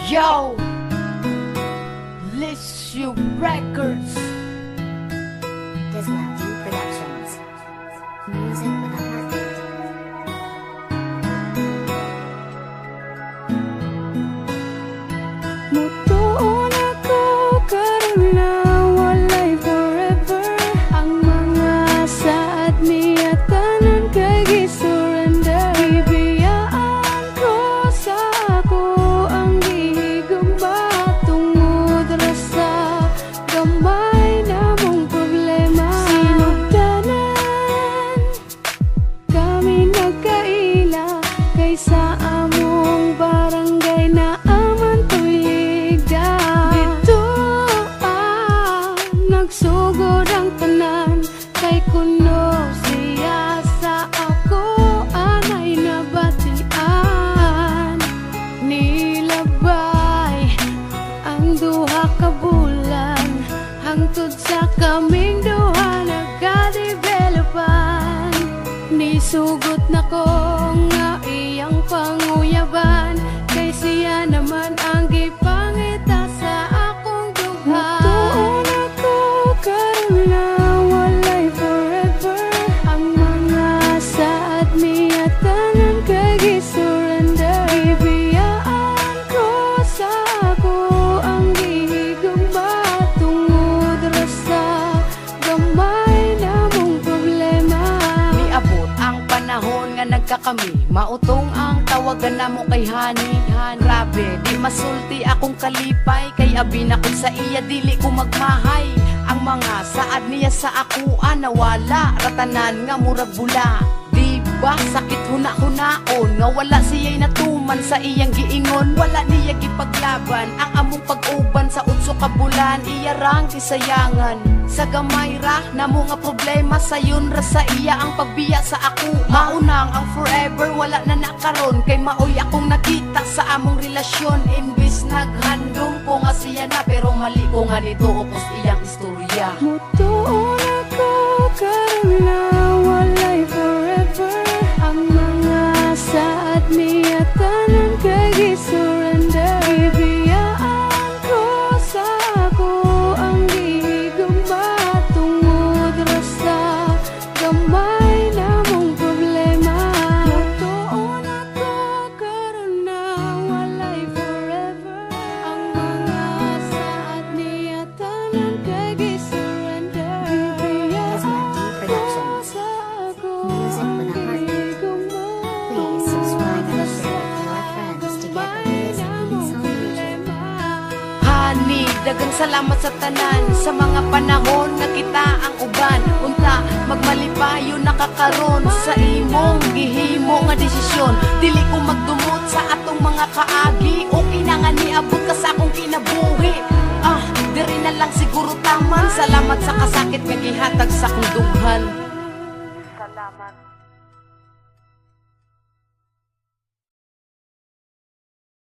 Yo, Lissue Records. Disloyalty Productions. Music with a heartbeat. Mutuon ako karon na walay forever. Ang mga saad niya tanan kay gi-surrender. Bibiyaan ko sa ako ang gihigugma tungod ra sa gamay namong problema. Sinugdanan kami nagkaila kaysa among barangay na aman tuligda. Dito nagsugod ang tanan kay kuno siya sa ako anay nabatian. Nilabay ang duha ka bulan hangtod sa kaming duha nagka-developan. Nisugot na ko nga iyang panguyaban kay siya naman ang gipangita sa akong dughan. Mutuon ako karon na walay forever. Ang mga saad niya tanan kay gi-surrender. Bibiyaan ko sa ako ang gihigugma tungod ra sa gamay namong problema. Niabot ang panahon nga nagkakami, mautong ang tawagan namo kay Hani. Grabe, di masulti akong kalipay, kay abi na ko sa iya dili ko magmahay. Ang mga saad niya sa akuan nawala, ratanan nga murag bula. Di ba sakit huna-hunaon nga wala siya'y natuman sa iyang giingon. Wala niya gipaglaban ang among pag-uban sa utso ka bulan. Iya rang kisayangan sa gamay ra na mga problema sayon ra sa iya ang pagbiya sa ako. Maunang ang forever wala na nakaron kay maoy akong nakita sa among relasyon. Imbis naghandong ko nga siya na pero mali ko nga nito upos iyang istorya. Mutuon ako karon na walay forever. Ang mga saad niya tanan kay gi-surrender. Bibiyaan ko sa ako ang gihigugma tungod ra sa gamay namong problema. Mutuon ako karon na walay forever. Ang mga saad niya tanan kay gi-surrender. Bibiyaan ko sa ako Music ang with a heartbeat. gihigugma Please subscribe tungod and ra share sa with your friends to get gamay amazing namong beats on YouTube. problema. Hani, dagang salamat sa tanan sa mga panahon na kita ang uban. Unta, magmalipayo nakakaron sa imong gihimo nga desisyon. Dili ko magdumot sa atong mga kaagi. Okay na nga niabot ka sa akong kinabuhi. Diri na lang siguro taman. Salamat sa kasakit nga gihatag sa akong dughan. Salamat.